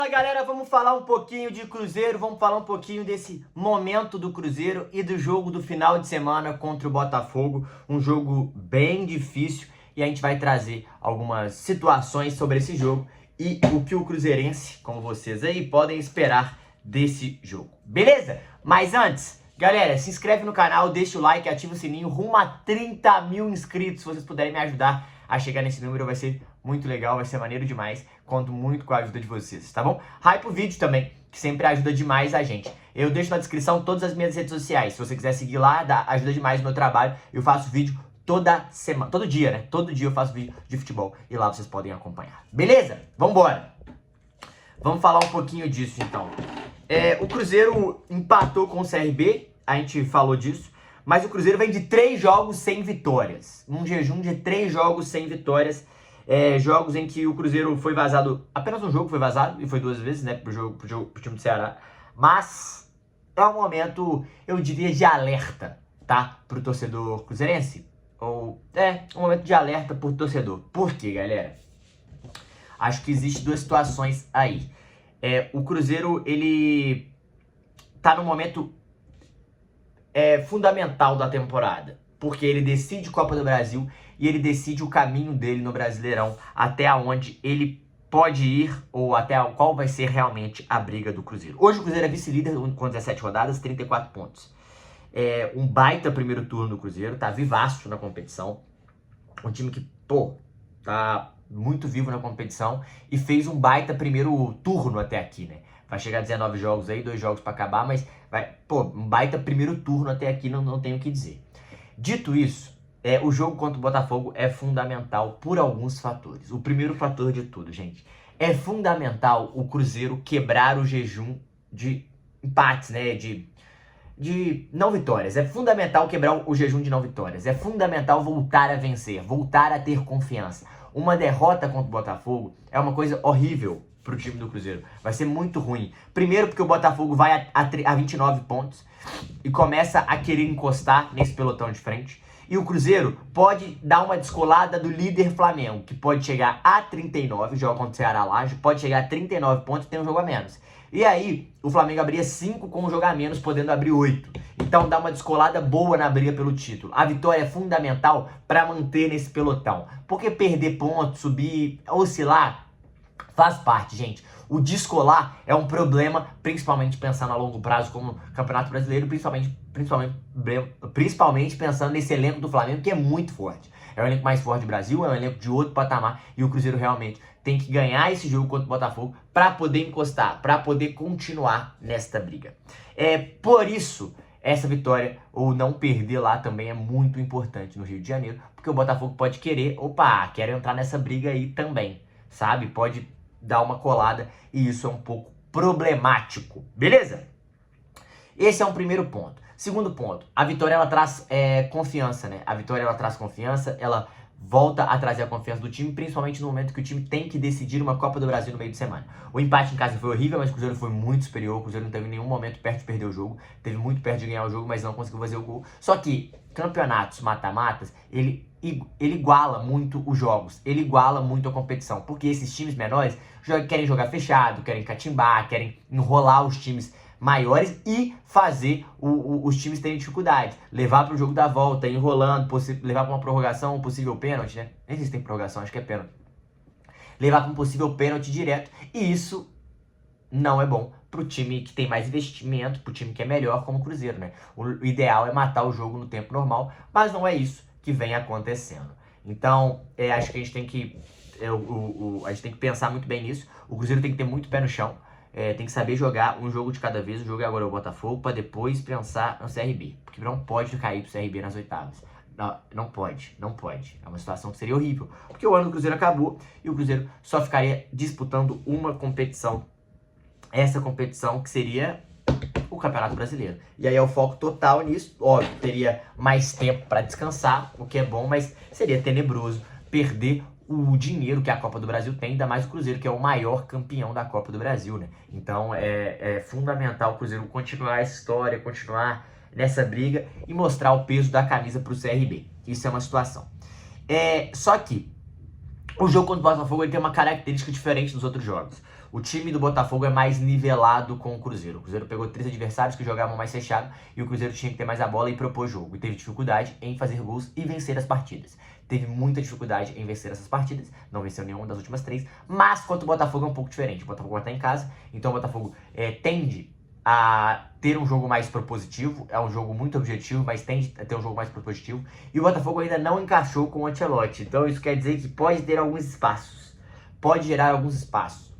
Fala galera, vamos falar um pouquinho de Cruzeiro, vamos falar um pouquinho desse momento do Cruzeiro e do jogo do final de semana contra o Botafogo, um jogo bem difícil e a gente vai trazer algumas situações sobre esse jogo e o que o cruzeirense, como vocês aí, podem esperar desse jogo, beleza? Mas antes, galera, se inscreve no canal, deixa o like, ativa o sininho, rumo a 30 mil inscritos, se vocês puderem me ajudar a chegar nesse número vai ser muito legal, vai ser maneiro demais, conto muito com a ajuda de vocês, tá bom? Hype o vídeo também, que sempre ajuda demais a gente. Eu deixo na descrição todas as minhas redes sociais, se você quiser seguir lá, ajuda demais o meu trabalho, eu faço vídeo toda semana, todo dia, né? Todo dia eu faço vídeo de futebol e lá vocês podem acompanhar. Beleza? Vambora! Vamos falar um pouquinho disso então. O Cruzeiro empatou com o CRB, a gente falou disso. Mas o Cruzeiro vem de 3 jogos sem vitórias. Um jejum de 3 jogos sem vitórias. Jogos em que o Cruzeiro foi vazado. Apenas um jogo foi vazado. E foi 2 vezes, né? Pro time do Ceará. Mas é um momento, eu diria, de alerta, tá? Pro torcedor cruzeirense. Um momento de alerta pro torcedor. Por quê, galera? Acho que existe 2 situações aí. O Cruzeiro, ele tá no momento fundamental da temporada, porque ele decide Copa do Brasil e ele decide o caminho dele no Brasileirão, até onde ele pode ir ou até qual vai ser realmente a briga do Cruzeiro. Hoje o Cruzeiro é vice-líder com 17 rodadas, 34 pontos. Um baita primeiro turno do Cruzeiro, tá vivaço na competição, um time que, tá muito vivo na competição e fez um baita primeiro turno até aqui, né? Vai chegar a 19 jogos aí, 2 jogos pra acabar, mas um baita primeiro turno até aqui, não tenho o que dizer. Dito isso, o jogo contra o Botafogo é fundamental por alguns fatores. O primeiro fator de tudo, gente, é fundamental o Cruzeiro quebrar o jejum de empates, né, de não vitórias. É fundamental quebrar o jejum de não vitórias. É fundamental voltar a vencer, voltar a ter confiança. Uma derrota contra o Botafogo é uma coisa horrível pro time do Cruzeiro. Vai ser muito ruim. Primeiro porque o Botafogo vai a 29 pontos e começa a querer encostar nesse pelotão de frente. E o Cruzeiro pode dar uma descolada do líder Flamengo, que pode chegar a 39, joga contra o Ceará lá, pode chegar a 39 pontos e tem um jogo a menos. E aí, o Flamengo abria 5 com um jogo a menos, podendo abrir 8. Então dá uma descolada boa na briga pelo título. A vitória é fundamental para manter nesse pelotão. Porque perder pontos, subir, oscilar, faz parte, gente. O descolar é um problema, principalmente pensando a longo prazo como Campeonato Brasileiro, principalmente pensando nesse elenco do Flamengo, que é muito forte. É o elenco mais forte do Brasil, é um elenco de outro patamar, e o Cruzeiro realmente tem que ganhar esse jogo contra o Botafogo para poder encostar, para poder continuar nesta briga. Por isso, essa vitória, ou não perder lá, também é muito importante no Rio de Janeiro, porque o Botafogo pode querer, quero entrar nessa briga aí também, sabe? Pode dar uma colada e isso é um pouco problemático, beleza? Esse é um primeiro ponto. Segundo ponto, a vitória ela traz confiança, né? A vitória ela traz confiança, ela volta a trazer a confiança do time, principalmente no momento que o time tem que decidir uma Copa do Brasil no meio de semana. O empate em casa foi horrível, mas o Cruzeiro foi muito superior, o Cruzeiro não teve em nenhum momento perto de perder o jogo, teve muito perto de ganhar o jogo, mas não conseguiu fazer o gol. Só que campeonatos mata-matas, ele iguala muito os jogos, ele iguala muito a competição, porque esses times menores querem jogar fechado, querem catimbar, querem enrolar os times maiores e fazer os times terem dificuldade. Levar para o jogo da volta, enrolando, levar para uma prorrogação, um possível pênalti, né? Nem sei se tem prorrogação, acho que é pênalti. Levar para um possível pênalti direto. E isso não é bom pro time que tem mais investimento, pro time que é melhor como o Cruzeiro, né? O ideal é matar o jogo no tempo normal, mas não é isso que vem acontecendo. Então, acho que a gente tem que pensar muito bem nisso. O Cruzeiro tem que ter muito pé no chão. Tem que saber jogar um jogo de cada vez. O jogo agora é o Botafogo, para depois pensar no CRB. Porque não pode cair pro CRB nas oitavas. Não pode. É uma situação que seria horrível. Porque o ano do Cruzeiro acabou e o Cruzeiro só ficaria disputando uma competição. Essa competição que seria o Campeonato Brasileiro. E aí é o foco total nisso. Óbvio, teria mais tempo para descansar, o que é bom, mas seria tenebroso perder o dinheiro que a Copa do Brasil tem, ainda mais o Cruzeiro, que é o maior campeão da Copa do Brasil, né? Então é fundamental o Cruzeiro continuar essa história, continuar nessa briga e mostrar o peso da camisa pro CRB. Isso é uma situação. Só que o jogo contra o Botafogo ele tem uma característica diferente dos outros jogos. O time do Botafogo é mais nivelado com o Cruzeiro. O Cruzeiro pegou 3 adversários que jogavam mais fechado e o Cruzeiro tinha que ter mais a bola e propor jogo. E teve dificuldade em fazer gols e vencer as partidas. Teve muita dificuldade em vencer essas partidas, não venceu nenhuma das últimas 3, mas quanto o Botafogo é um pouco diferente. O Botafogo vai estar em casa, então o Botafogo tende a ter um jogo mais propositivo, é um jogo muito objetivo, mas tende a ter um jogo mais propositivo. E o Botafogo ainda não encaixou com o Ancelotti, então isso quer dizer que pode ter alguns espaços, pode gerar alguns espaços.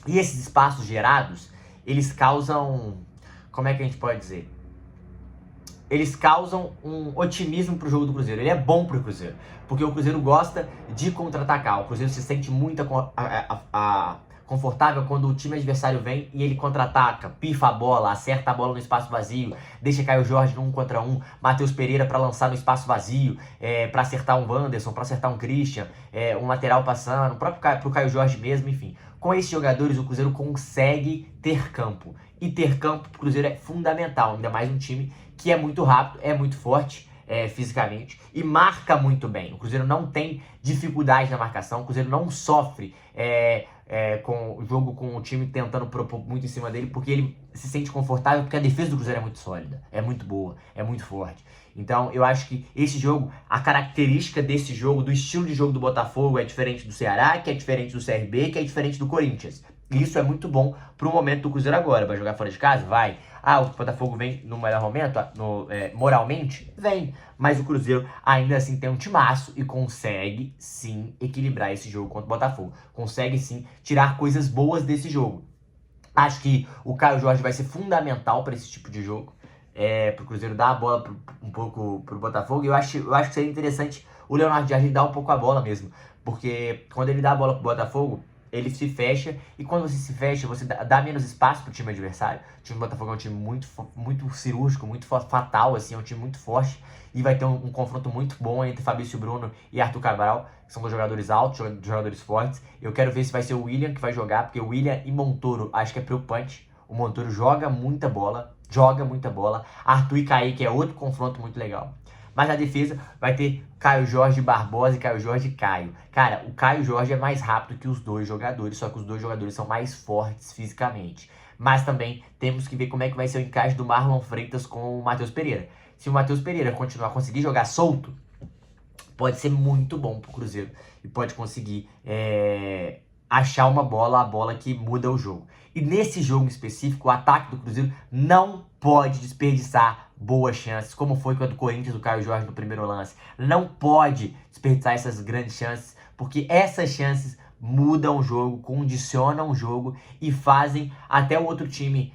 E esses espaços gerados, eles causam, como é que a gente pode dizer? Eles causam um otimismo pro jogo do Cruzeiro. Ele é bom pro Cruzeiro, porque o Cruzeiro gosta de contra-atacar. O Cruzeiro se sente muito confortável quando o time adversário vem e ele contra-ataca, pifa a bola, acerta a bola no espaço vazio, deixa cair o Jorge no 1 contra 1, Matheus Pereira para lançar no espaço vazio, para acertar um Wanderson, para acertar um Christian, um lateral passando, pro Caio Jorge mesmo, enfim. Com esses jogadores, o Cruzeiro consegue ter campo. E ter campo pro Cruzeiro é fundamental, ainda mais um time que é muito rápido, é muito forte fisicamente e marca muito bem. O Cruzeiro não tem dificuldade na marcação, o Cruzeiro não sofre com o jogo com o time tentando propor muito em cima dele, porque ele se sente confortável, porque a defesa do Cruzeiro é muito sólida, é muito boa, é muito forte. Então eu acho que esse jogo, a característica desse jogo, do estilo de jogo do Botafogo é diferente do Ceará, que é diferente do CRB, que é diferente do Corinthians. E isso é muito bom pro momento do Cruzeiro agora. Vai jogar fora de casa? Vai. O Botafogo vem no melhor momento, moralmente? Vem. Mas o Cruzeiro ainda assim tem um timaço e consegue sim equilibrar esse jogo contra o Botafogo. Consegue sim tirar coisas boas desse jogo. Acho que o Caio Jorge vai ser fundamental para esse tipo de jogo. Pro Cruzeiro dar a bola um pouco pro Botafogo. E eu acho que seria interessante o Leonardo Jardim dar um pouco a bola mesmo. Porque quando ele dá a bola pro Botafogo, ele se fecha, e quando você se fecha, você dá menos espaço pro time adversário. O time do Botafogo é um time muito cirúrgico, muito fatal, assim, é um time muito forte, e vai ter um confronto muito bom entre Fabrício Bruno e Arthur Cabral, que são dois jogadores altos, jogadores fortes. Eu quero ver se vai ser o William que vai jogar, porque o William e Montoro acho que é preocupante. O Montoro joga muita bola, Arthur e Kaique é outro confronto muito legal. Mas na defesa vai ter Caio Jorge Barbosa e Caio Jorge Caio. Cara, o Caio Jorge é mais rápido que os dois jogadores, só que os dois jogadores são mais fortes fisicamente. Mas também temos que ver como é que vai ser o encaixe do Marlon Freitas com o Matheus Pereira. Se o Matheus Pereira continuar a conseguir jogar solto, pode ser muito bom pro Cruzeiro. E pode conseguir achar a bola que muda o jogo. E nesse jogo específico, o ataque do Cruzeiro não pode desperdiçar boas chances, como foi com a do Corinthians, do Caio Jorge no primeiro lance. Não pode desperdiçar essas grandes chances, porque essas chances mudam o jogo, condicionam o jogo e fazem até o outro time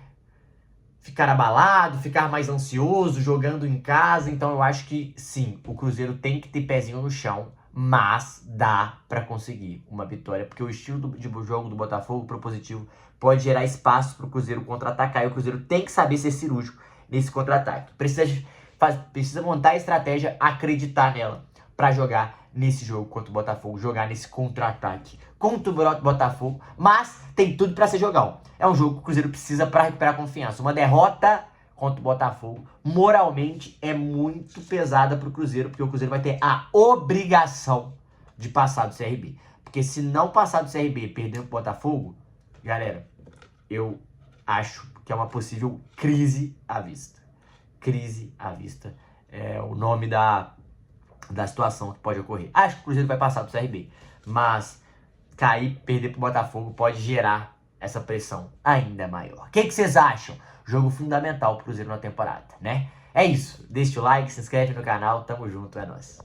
ficar abalado, ficar mais ansioso, jogando em casa. Então eu acho que sim, o Cruzeiro tem que ter pezinho no chão, mas dá pra conseguir uma vitória, porque o estilo de jogo do Botafogo propositivo pode gerar espaço pro Cruzeiro contra-atacar, e o Cruzeiro tem que saber ser cirúrgico nesse contra-ataque. Precisa montar a estratégia, acreditar nela pra jogar nesse jogo contra o Botafogo, jogar nesse contra-ataque contra o Botafogo, mas tem tudo pra ser jogão. É um jogo que o Cruzeiro precisa pra recuperar confiança. Uma derrota contra o Botafogo, moralmente, é muito pesada pro Cruzeiro, porque o Cruzeiro vai ter a obrigação de passar do CRB. Porque se não passar do CRB e perder o Botafogo, galera, eu acho que é uma possível crise à vista. Crise à vista é o nome da situação que pode ocorrer. Acho que o Cruzeiro vai passar do CRB, mas cair, perder pro Botafogo pode gerar essa pressão ainda maior. O que vocês acham? Jogo fundamental pro Cruzeiro na temporada, né? É isso. Deixa o like, se inscreve no canal. Tamo junto, é nóis.